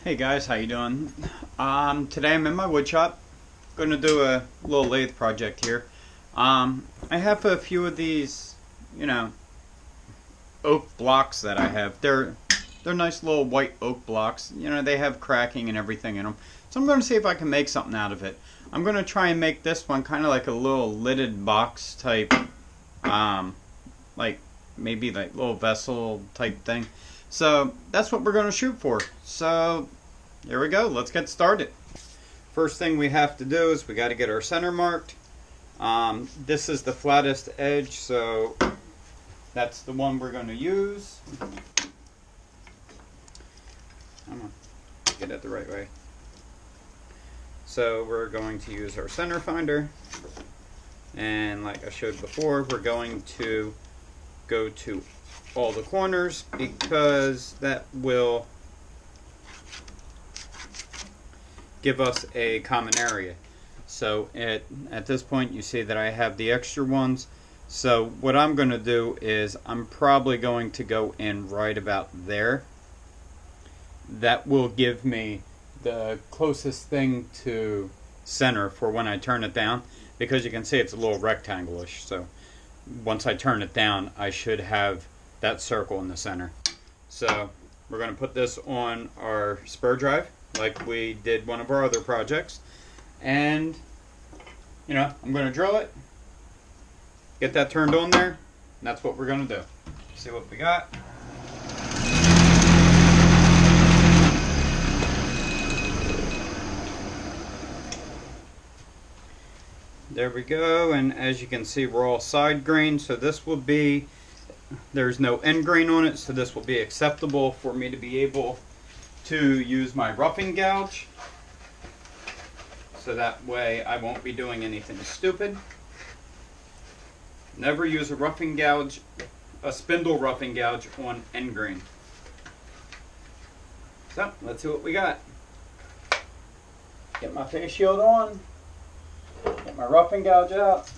Hey guys, how you doing? Today I'm in my wood shop. Gonna do a little lathe project here. I have a few of these, oak blocks that I have. They're nice little white oak blocks. They have cracking and everything in them. So I'm gonna see if I can make something out of it. I'm gonna try and make this one kind of like a little lidded box type, like maybe like little vessel type thing. So that's what we're going to shoot for. So here we go. Let's get started. First thing we have to do is we got to get our center marked. This is the flattest edge, so that's the one we're going to use. I'm going to get it the right way. So we're going to use our center finder. And like I showed before, we're going to go to all the corners because that will give us a common area. So at this point you see that I have the extra ones. So what I'm going to do is I'm probably going to go in right about there. That will give me the closest thing to center for when I turn it down, because you can see it's a little rectangle-ish. So once I turn it down, I should have that circle in the center. So we're going to put this on our spur drive like we did one of our other projects, and I'm going to drill it, get that turned on there, and that's what we're going to do. See what we got. There we go, and as you can see we're all side grain, so this will be, there's no end grain on it, so this will be acceptable for me to be able to use my roughing gouge. So that way I won't be doing anything stupid. Never use a roughing gouge, a spindle roughing gouge on end grain. So let's see what we got. Get my face shield on. Get my roughing gouge out.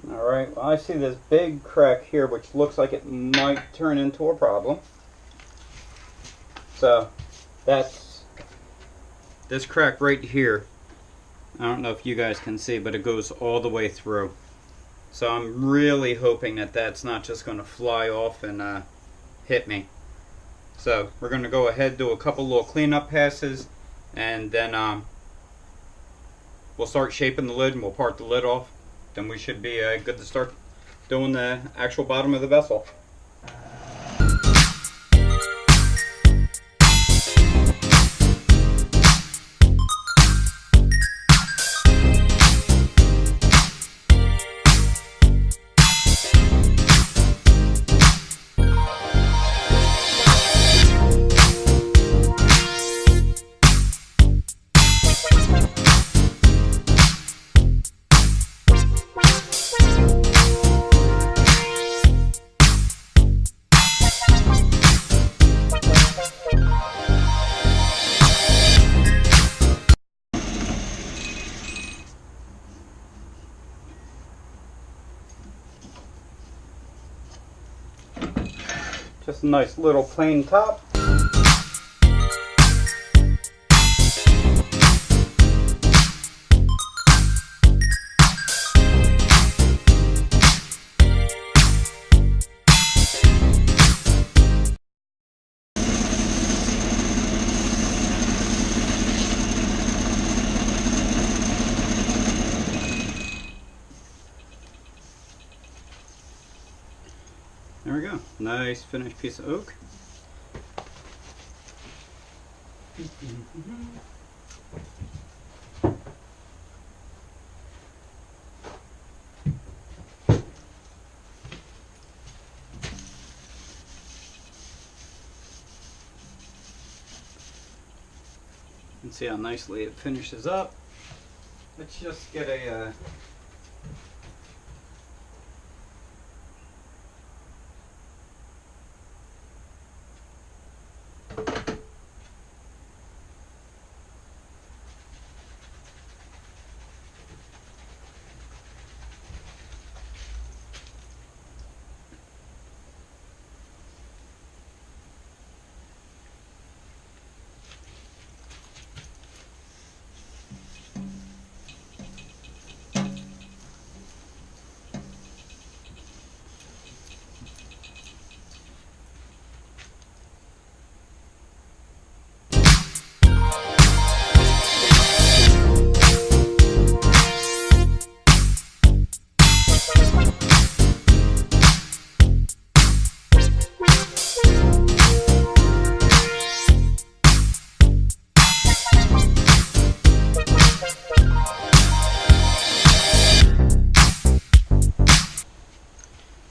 Alright, well, I see this big crack here which looks like it might turn into a problem. So that's this crack right here. I don't know if you guys can see, but it goes all the way through. So I'm really hoping that that's not just going to fly off and hit me. So we're going to go ahead, do a couple little cleanup passes, and then we'll start shaping the lid and we'll part the lid off. Then we should be good to start doing the actual bottom of the vessel. Just a nice little plain top. There we go. Nice finished piece of oak. And see how nicely it finishes up. Let's just get a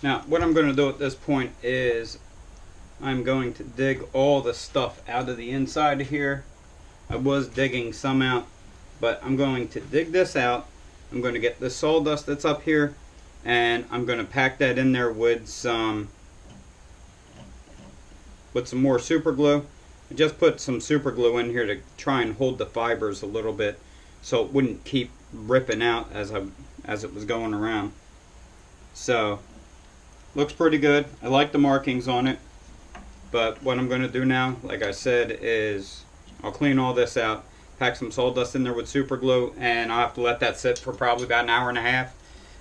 Now, what I'm going to do at this point is I'm going to dig all the stuff out of the inside of here. I was digging some out, but I'm going to dig this out. I'm going to get the sawdust that's up here, and I'm going to pack that in there with some more super glue. I just put some super glue in here to try and hold the fibers a little bit so it wouldn't keep ripping out as it was going around. So looks pretty good. I like the markings on it, but what I'm going to do now, like I said, is I'll clean all this out, pack some sawdust in there with super glue, and I'll have to let that sit for probably about an hour and a half,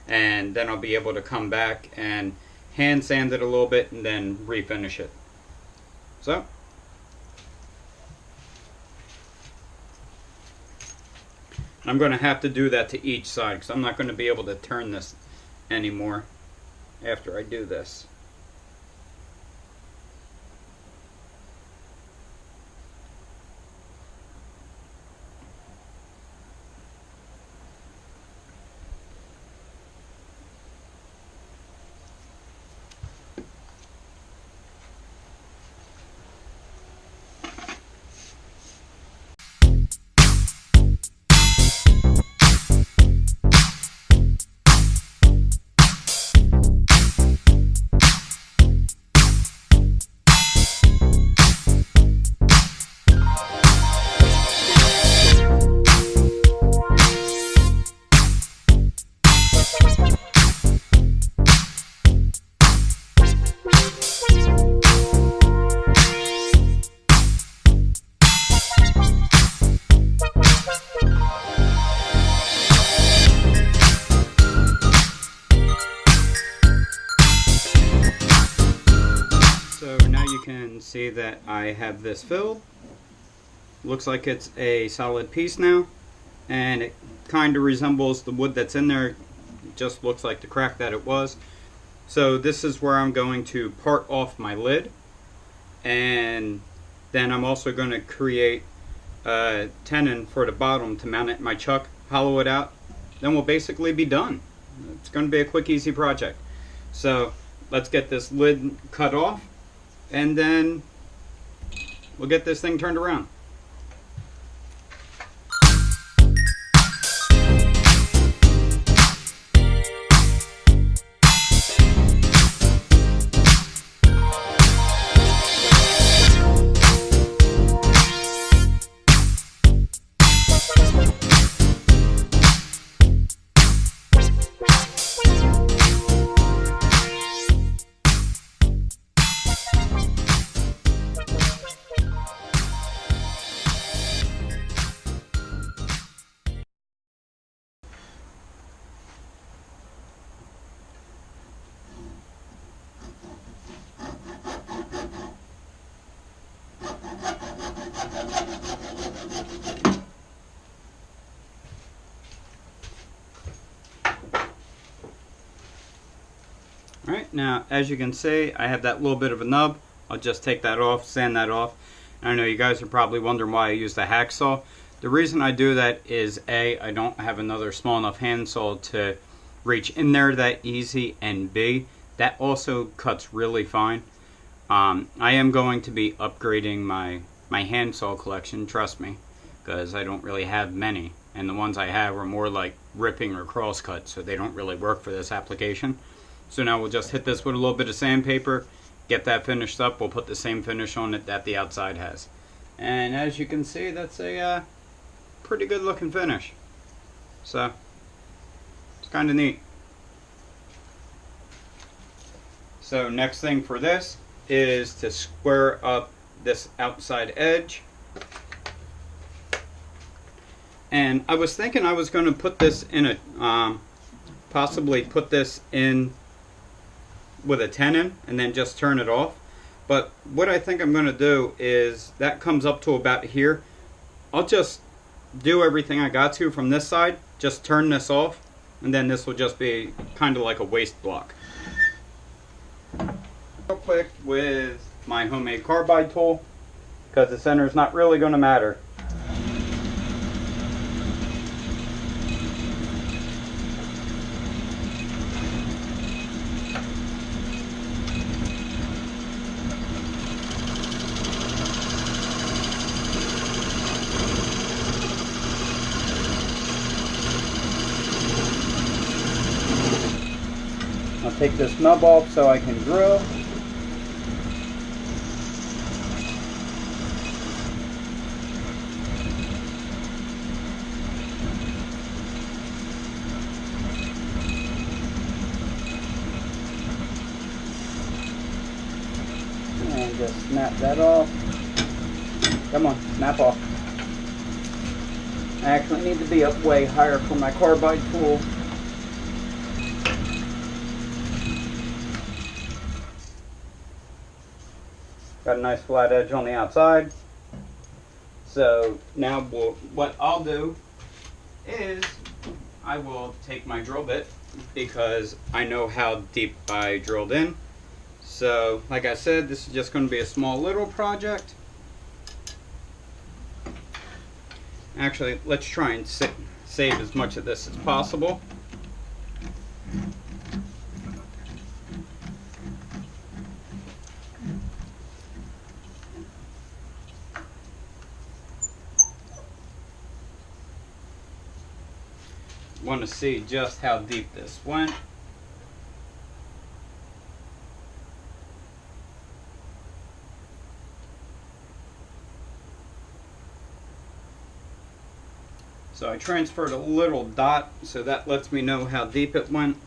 and then I'll be able to come back and hand sand it a little bit and then refinish it. So I'm going to have to do that to each side because I'm not going to be able to turn this anymore after I do this. So now you can see that I have this filled. Looks like it's a solid piece now, and it kind of resembles the wood that's in there. It just looks like the crack that it was. So this is where I'm going to part off my lid, and then I'm also going to create a tenon for the bottom to mount it in my chuck, hollow it out, then we'll basically be done. It's going to be a quick, easy project. So let's get this lid cut off, and then we'll get this thing turned around. now as you can see, I have that little bit of a nub. I'll just take that off, sand that off. And I know you guys are probably wondering why I use the hacksaw. The reason I do that is A, I don't have another small enough handsaw to reach in there that easy, and B, that also cuts really fine. I am going to be upgrading my handsaw collection, trust me, because I don't really have many, and the ones I have are more like ripping or cross cut, so they don't really work for this application. So now we'll just hit this with a little bit of sandpaper, get that finished up. We'll put the same finish on it that the outside has, and as you can see, that's a pretty good looking finish. So it's kind of neat. So next thing for this is to square up this outside edge. And I was thinking I was going to put this in a, possibly put this in with a tenon and then just turn it off. But what I think I'm going to do is, that comes up to about here. I'll just do everything I got to from this side, just turn this off, and then this will just be kind of like a waste block. Real quick with my homemade carbide tool, because the center is not really going to matter. I'll take this nub off so I can drill. And just snap that off. Come on, snap off. I actually need to be up way higher for my carbide tool. Got a nice flat edge on the outside. So now what I'll do is I will take my drill bit, because I know how deep I drilled in. So like I said, this is just going to be a small little project. Actually, let's try and save as much of this as possible. Want to see just how deep this went. So I transferred a little dot, so that lets me know how deep it went.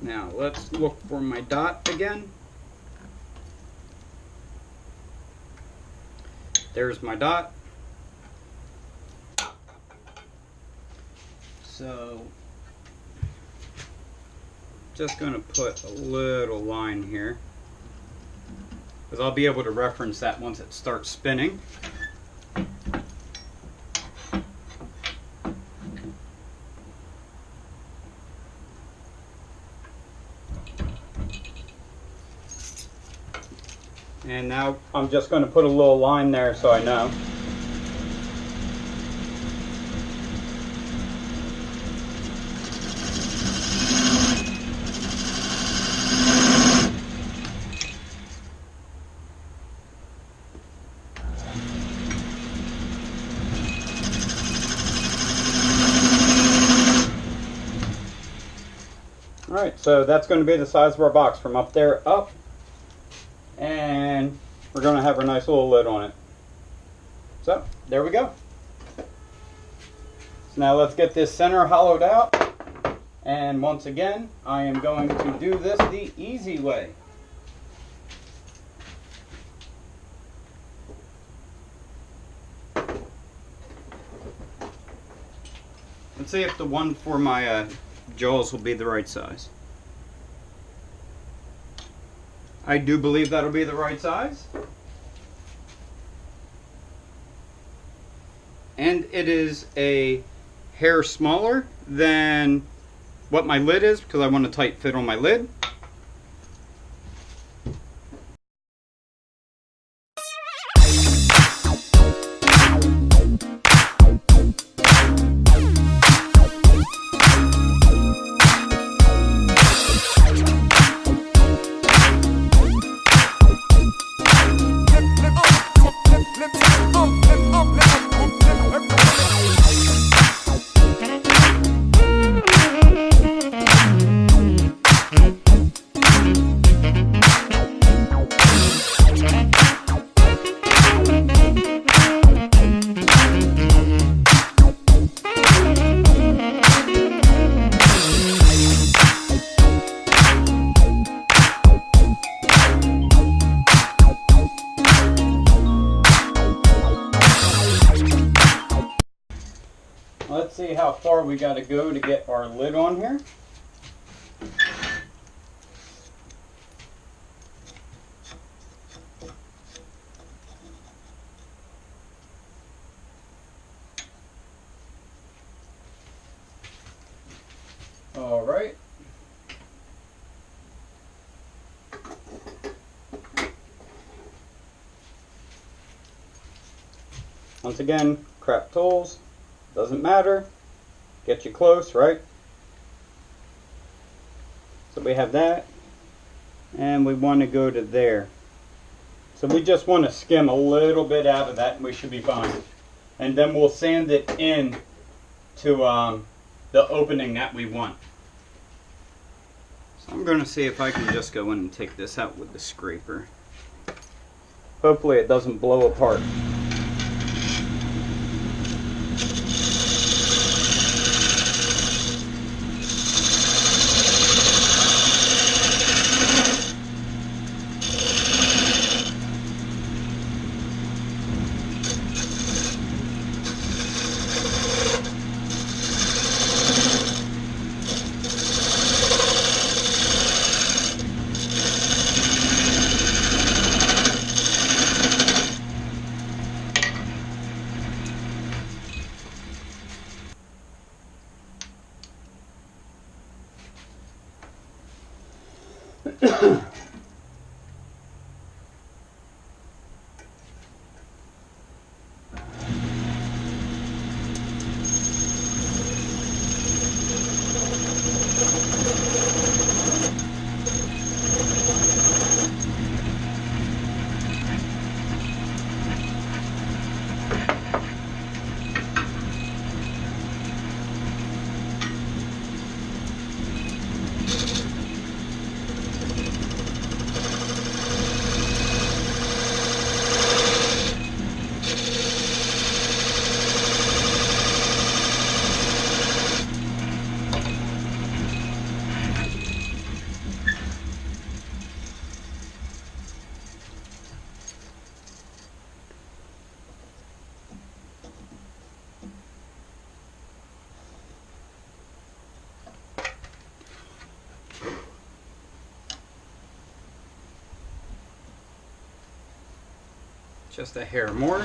Now let's look for my dot again. There's my dot. So just going to put a little line here, because I'll be able to reference that once it starts spinning. And now I'm just going to put a little line there so I know. Alright, so that's going to be the size of our box from up there up. And we're going to have a nice little lid on it. So, there we go. So now let's get this center hollowed out. And once again, I am going to do this the easy way. Let's see if the one for my jaws will be the right size. I do believe that'll be the right size. And it is a hair smaller than what my lid is because I want a tight fit on my lid. Let's see how far we got to go to get our lid on here. All right. Once again, crap tools. Doesn't matter. Get you close, right? So we have that. And we want to go to there. So we just want to skim a little bit out of that and we should be fine. And then we'll sand it in to the opening that we want. So I'm going to see if I can just go in and take this out with the scraper. Hopefully it doesn't blow apart. Just a hair more.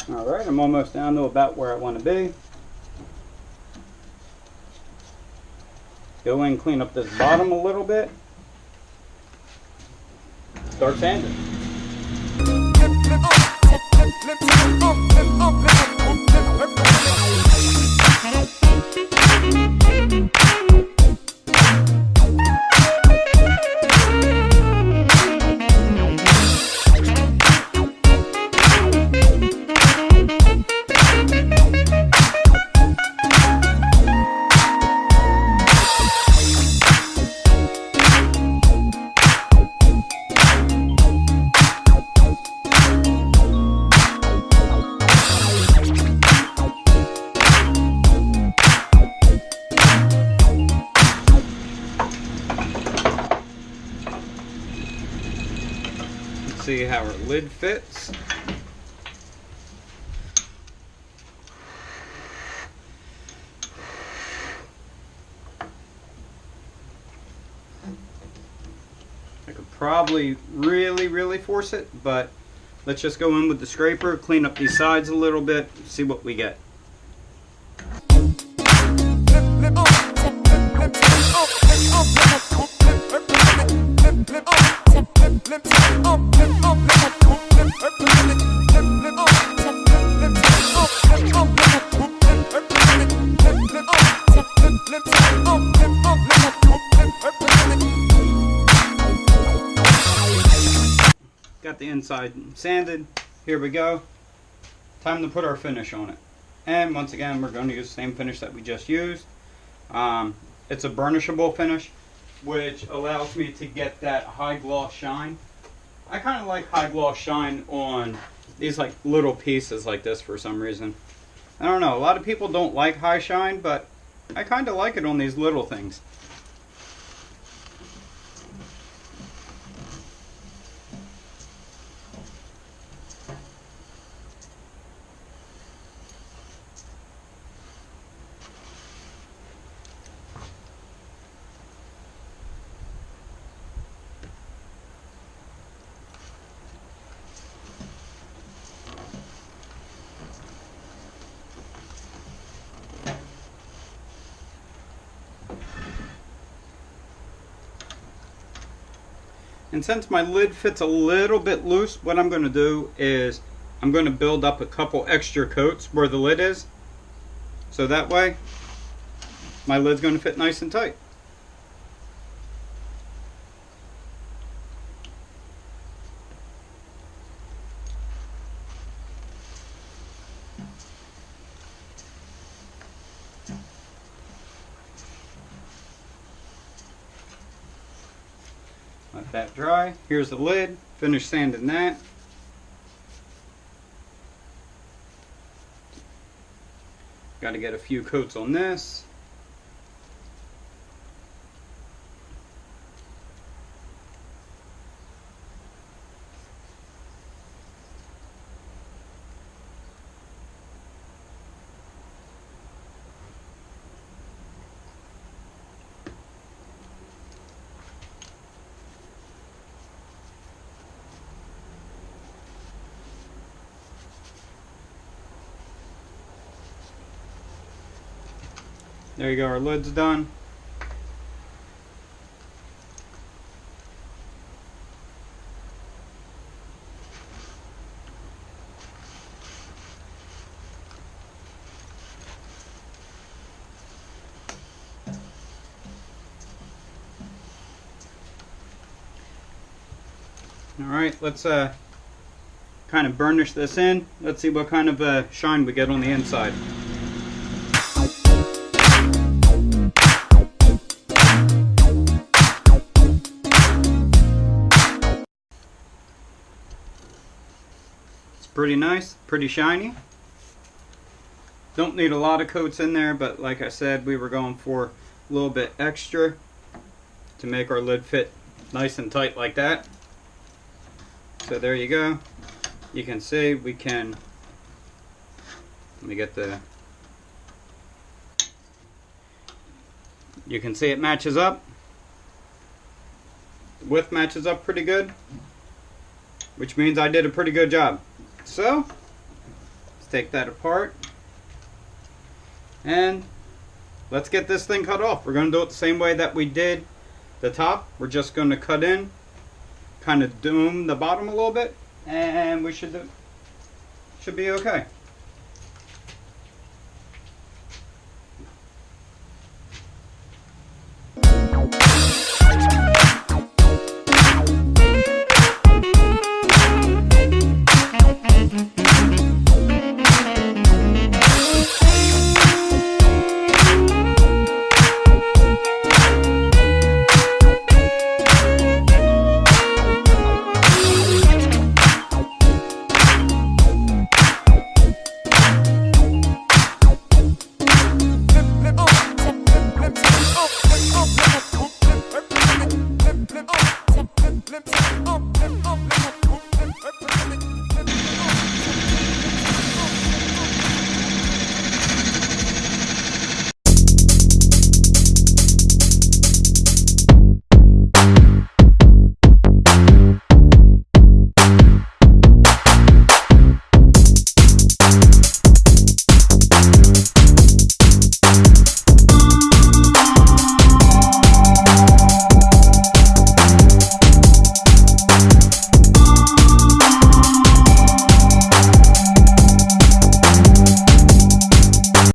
Alright, I'm almost down to about where I want to be. Go in, clean up this bottom a little bit. Start sanding. See how our lid fits. I could probably really force it, but let's just go in with the scraper, clean up these sides a little bit, see what we get. Got the inside sanded. Here we go. Time to put our finish on it. And once again, we're going to use the same finish that we just used. It's a burnishable finish, which allows me to get that high gloss shine. I kind of like high gloss shine on these like little pieces like this for some reason. I don't know, a lot of people don't like high shine, but I kind of like it on these little things. And since my lid fits a little bit loose, what I'm going to do is I'm going to build up a couple extra coats where the lid is. So that way, my lid's going to fit nice and tight. Let that dry. Here's the lid. Finish sanding that. Got to get a few coats on this. There you go, our lid's done. Alright, let's kind of burnish this in. Let's see what kind of shine we get on the inside. Pretty nice, pretty shiny. Don't need a lot of coats in there, but like I said, we were going for a little bit extra to make our lid fit nice and tight like that. So there you go. You can see we can, let me get the, you can see it matches up. The width matches up pretty good, which means I did a pretty good job. So, take that apart. And let's get this thing cut off. We're going to do it the same way that we did the top. We're just going to cut in, kind of doom the bottom a little bit, and we should be okay.